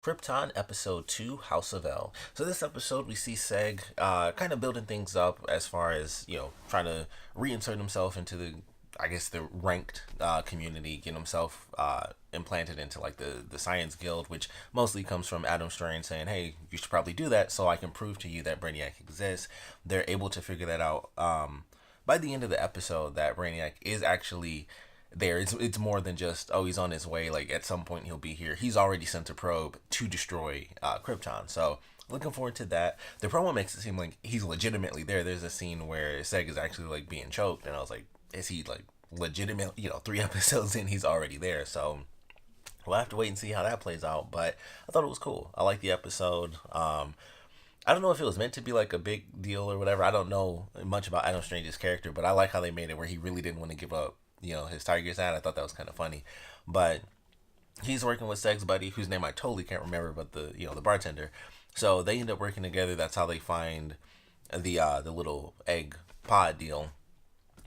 Krypton Episode 2, House of L. So this episode we see Seg kind of building things up as far as, trying to reinsert himself into the ranked community, getting himself implanted into like the Science Guild, which mostly comes from Adam Strange saying, hey, you should probably do that so I can prove to you that Brainiac exists. They're able to figure that out by the end of the episode, that Brainiac is actually there. It's more than just, oh, he's on his way, like at some point he'll be here. He's already sent a probe to destroy Krypton. So looking forward to that. The promo makes it seem like he's legitimately there. There's a scene where Seg is actually like being choked, and I was like, is he like legitimate? 3 episodes in, he's already there. So we'll have to wait and see how that plays out. But I thought it was cool. I like the episode. I don't know if it was meant to be like a big deal or whatever. I don't know much about Adam Strange's character, but I like how they made it where he really didn't want to give up, his Tiger's ad. I thought that was kind of funny. But he's working with Seg's buddy, whose name I totally can't remember, but the bartender. So they end up working together. That's how they find the little egg pod deal.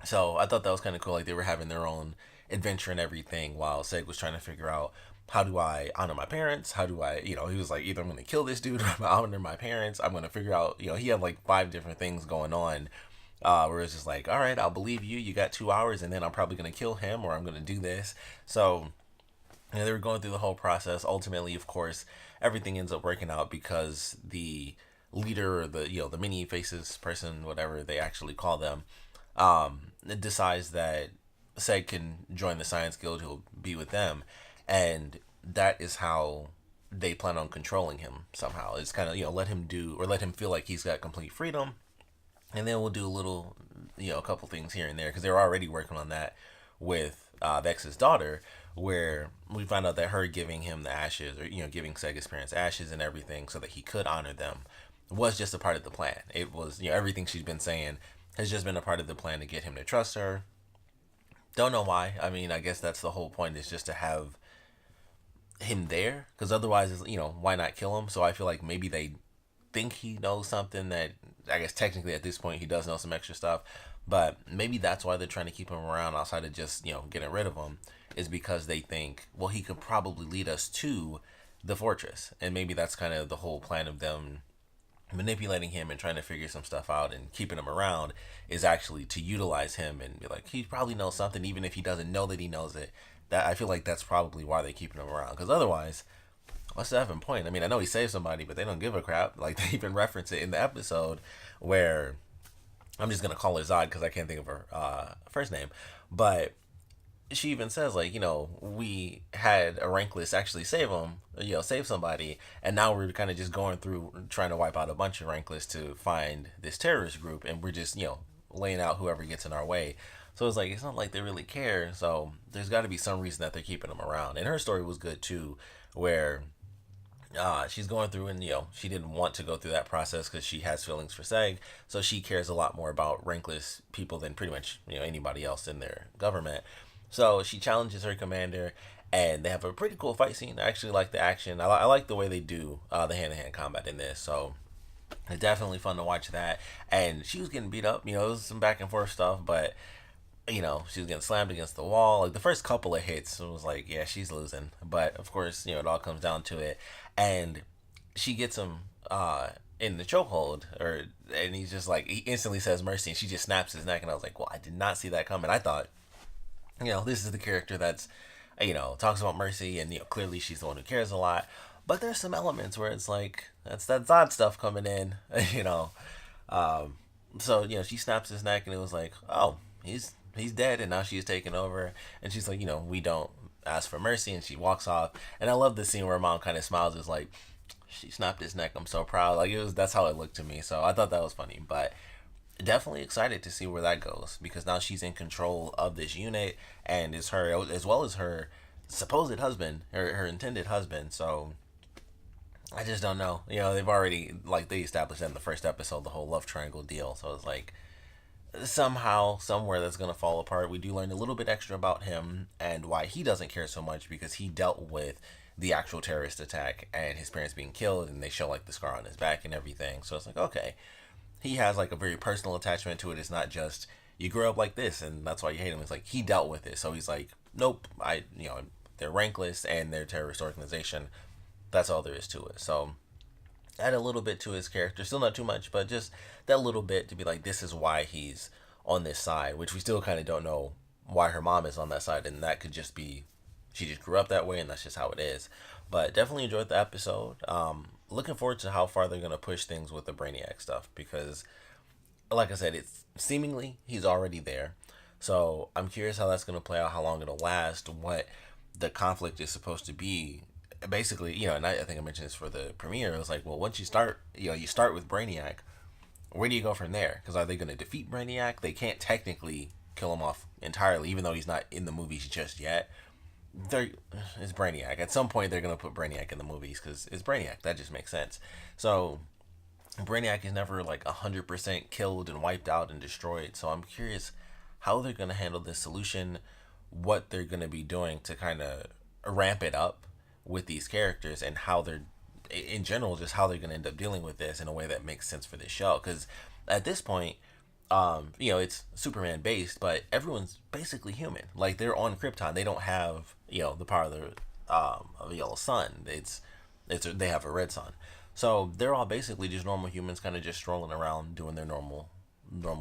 So I thought that was kind of cool. Like they were having their own adventure and everything, while Seg was trying to figure out, how do I honor my parents? How do I, he was like, either I'm going to kill this dude or I'm going to honor my parents. I'm going to figure out, he had like 5 different things going on. Where it's just like, all right, I'll believe you. You got 2 hours, and then I'm probably going to kill him, or I'm going to do this. So they were going through the whole process. Ultimately, of course, everything ends up working out because the leader, or the mini faces person, whatever they actually call them, decides that Seg can join the Science Guild. He'll be with them, and that is how they plan on controlling him somehow. It's kind of, let him do, or let him feel like he's got complete freedom, and then we'll do a little, a couple things here and there, because they're already working on that with Vex's daughter, where we find out that her giving him the ashes, or giving Sega's parents ashes and everything so that he could honor them, was just a part of the plan. It was, everything she's been saying has just been a part of the plan to get him to trust her. Don't know why. I mean, I guess that's the whole point, is just to have him there, because otherwise, why not kill him? So I feel like maybe they think he knows something that, I guess technically at this point he does know some extra stuff, but maybe that's why they're trying to keep him around outside of just, getting rid of him, is because they think, well, he could probably lead us to the fortress. And maybe that's kind of the whole plan of them manipulating him and trying to figure some stuff out and keeping him around, is actually to utilize him and be like, he probably knows something, even if he doesn't know that he knows it. That, I feel like that's probably why they're keeping him around, because otherwise, what's the effing point? I mean, I know he saved somebody, but they don't give a crap. Like, they even reference it in the episode where, I'm just gonna call her Zod because I can't think of her first name, but she even says, like, we had a rankless actually save him, save somebody, and now we're kind of just going through trying to wipe out a bunch of rankless to find this terrorist group, and we're just, laying out whoever gets in our way. So it's like, it's not like they really care. So there's got to be some reason that they're keeping them around. And her story was good too, where she's going through, and she didn't want to go through that process because she has feelings for Seg, so she cares a lot more about rankless people than pretty much anybody else in their government. So she challenges her commander, and they have a pretty cool fight scene. I actually like the action. I like the way they do the hand-to-hand combat in this. So it's definitely fun to watch that. And she was getting beat up. It was some back and forth stuff, but she was getting slammed against the wall. Like the first couple of hits, it was like, yeah, she's losing. But of course, it all comes down to it. And she gets him in the chokehold, and he's just like, he instantly says mercy, and she just snaps his neck. And I was like, well, I did not see that coming. I thought, this is the character that's, talks about mercy, and clearly she's the one who cares a lot. But there's some elements where it's like, that's that Zod stuff coming in, So she snaps his neck, and it was like, oh, he's dead, and now she's taken over, and she's like, we don't ask for mercy, and she walks off. And I love the scene where mom kind of smiles, is like, she snapped his neck, I'm so proud. Like, that's how it looked to me. So I thought that was funny, but definitely excited to see where that goes, because now she's in control of this unit, and it's her, as well as her supposed husband, her intended husband. So I just don't know. They've already, like, they established that in the first episode, the whole love triangle deal. So it's like, somehow, somewhere, that's going to fall apart. We do learn a little bit extra about him and why he doesn't care so much, because he dealt with the actual terrorist attack and his parents being killed, and they show like the scar on his back and everything. So it's like, okay, he has like a very personal attachment to it. It's not just, you grew up like this and that's why you hate him. It's like, he dealt with it. So he's like, nope, they're rankless and they're a terrorist organization. That's all there is to it. So add a little bit to his character, still not too much, but just that little bit to be like, this is why he's on this side, which we still kind of don't know why her mom is on that side, and that could just be she just grew up that way, and that's just how it is. But definitely enjoyed the episode. Looking forward to how far they're gonna push things with the Brainiac stuff because, like I said, it's seemingly he's already there. So I'm curious how that's gonna play out, how long it'll last, what the conflict is supposed to be. Basically, and I think I mentioned this for the premiere. It was like, well, once you start, you start with Brainiac. Where do you go from there? Because are they going to defeat Brainiac? They can't technically kill him off entirely, even though he's not in the movies just yet. It's Brainiac. At some point, they're going to put Brainiac in the movies because it's Brainiac. That just makes sense. So Brainiac is never like 100% killed and wiped out and destroyed. So I'm curious how they're going to handle this solution, what they're going to be doing to kind of ramp it up with these characters, and how they're in general just how they're going to end up dealing with this in a way that makes sense for this show. Because at this point, it's Superman based, but everyone's basically human. Like, they're on Krypton. They don't have the power of a yellow sun. They have a red sun. So they're all basically just normal humans, kind of just strolling around doing their normal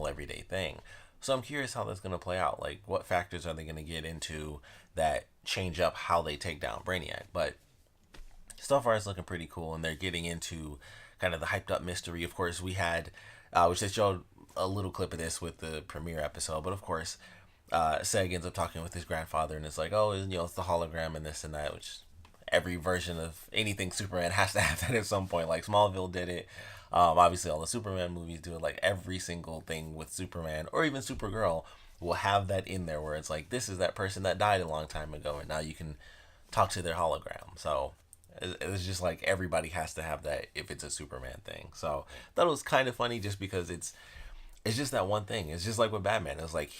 everyday thing. So I'm curious how that's going to play out. Like, what factors are they going to get into that change up how they take down Brainiac? But so far it's looking pretty cool, and they're getting into kind of the hyped up mystery. Of course, we had, which they showed a little clip of this with the premiere episode, but of course, Seg ends up talking with his grandfather, and it's like, oh, it's the hologram and this and that, which every version of anything Superman has to have that at some point. Like, Smallville did it. Obviously, all the Superman movies do it. Like, every single thing with Superman, or even Supergirl, will have that in there where it's like, this is that person that died a long time ago, and now you can talk to their hologram. So it's just like everybody has to have that if it's a Superman thing. So that was kind of funny, just because it's just that one thing. It's just like with Batman. It was like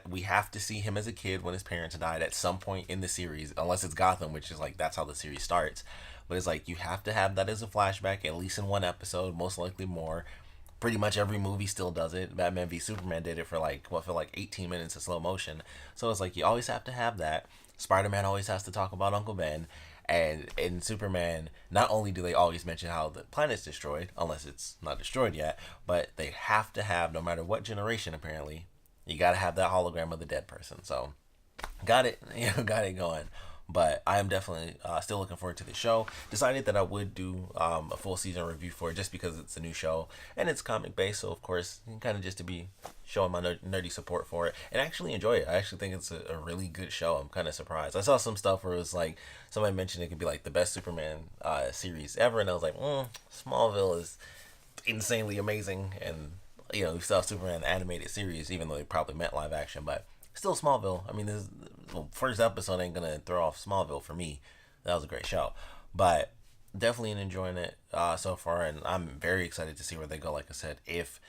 we have to see him as a kid when his parents died at some point in the series, unless it's Gotham, which is like that's how the series starts. But it's like you have to have that as a flashback, at least in one episode, most likely more. Pretty much every movie still does it. Batman v Superman did it for like 18 minutes of slow motion. So it's like you always have to have that. Spider-Man always has to talk about Uncle Ben. And in Superman, not only do they always mention how the planet's destroyed, unless it's not destroyed yet, but they have to have, no matter what generation apparently, you gotta have that hologram of the dead person. So got it, got it going. But I am definitely still looking forward to the show. Decided that I would do a full season review for it, just because it's a new show and it's comic based. So of course, kind of just to be showing my nerdy support for it, and actually enjoy it. I actually think it's a really good show. I'm kind of surprised. I saw some stuff where it was like somebody mentioned it could be like the best Superman series ever, and I was like, Smallville is insanely amazing, and we saw Superman animated series, even though they probably meant live action, but still Smallville. I mean, this first episode ain't gonna throw off Smallville for me. That was a great show, but definitely enjoying it so far, and I'm very excited to see where they go. Like I said, if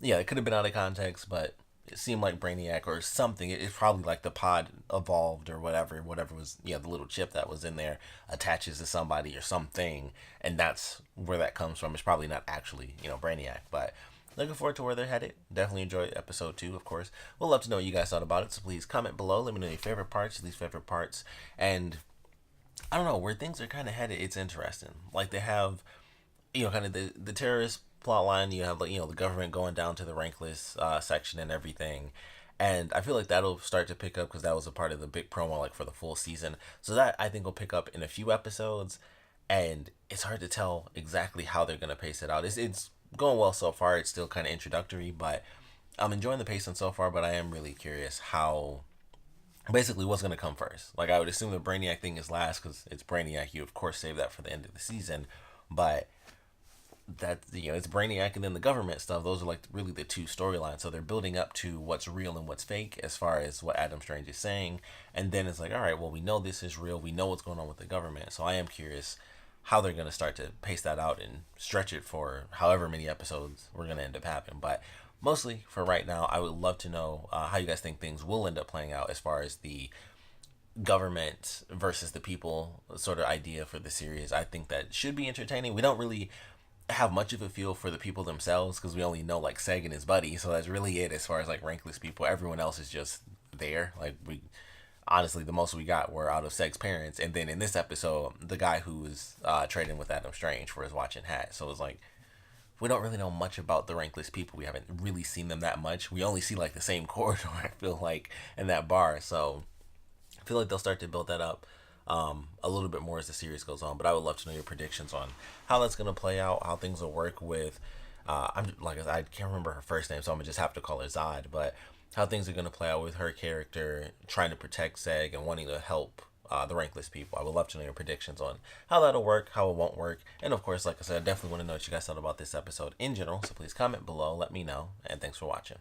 it could have been out of context, but it seemed like Brainiac or something. It's probably like the pod evolved or whatever was the little chip that was in there attaches to somebody or something, and that's where that comes from. It's probably not actually Brainiac, but looking forward to where they're headed. Definitely enjoy episode 2, of course. We'd love to know what you guys thought about it, so please comment below. Let me know your favorite parts, least favorite parts. And I don't know, where things are kind of headed, it's interesting. Like, they have, kind of the terrorist plot line. You have, the government going down to the rankless section and everything. And I feel like that'll start to pick up, because that was a part of the big promo, like, for the full season. So that, I think, will pick up in a few episodes. And it's hard to tell exactly how they're going to pace it out. It's going well so far. It's still kind of introductory, but I'm enjoying the pacing so far. But I am really curious how, basically, what's going to come first. Like, I would assume the Brainiac thing is last, because it's Brainiac. You of course save that for the end of the season, but that it's Brainiac and then the government stuff. Those are like really the two storylines. So they're building up to what's real and what's fake, as far as what Adam Strange is saying, and then it's like, all right, well, we know this is real. We know what's going on with the government. So I am curious how they're going to start to pace that out and stretch it for however many episodes we're going to end up having. But mostly for right now, I would love to know how you guys think things will end up playing out, as far as the government versus the people sort of idea for the series. I think that should be entertaining. We don't really have much of a feel for the people themselves, because we only know like Seg and his buddy, so that's really it as far as like rankless people. Everyone else is just there. Like, honestly, the most we got were out of Seg's parents, and then in this episode, the guy who was trading with Adam Strange for his watch and hat. So it was like we don't really know much about the rankless people. We haven't really seen them that much. We only see like the same corridor, I feel like, in that bar. So I feel like they'll start to build that up a little bit more as the series goes on. But I would love to know your predictions on how that's gonna play out, how things will work with. I'm like I can't remember her first name, so I'm gonna just have to call her Zod. But how things are gonna play out with her character trying to protect Seg and wanting to help the rankless people. I would love to know your predictions on how that'll work, how it won't work, and of course, like I said, I definitely want to know what you guys thought about this episode in general. So please comment below, let me know, and thanks for watching.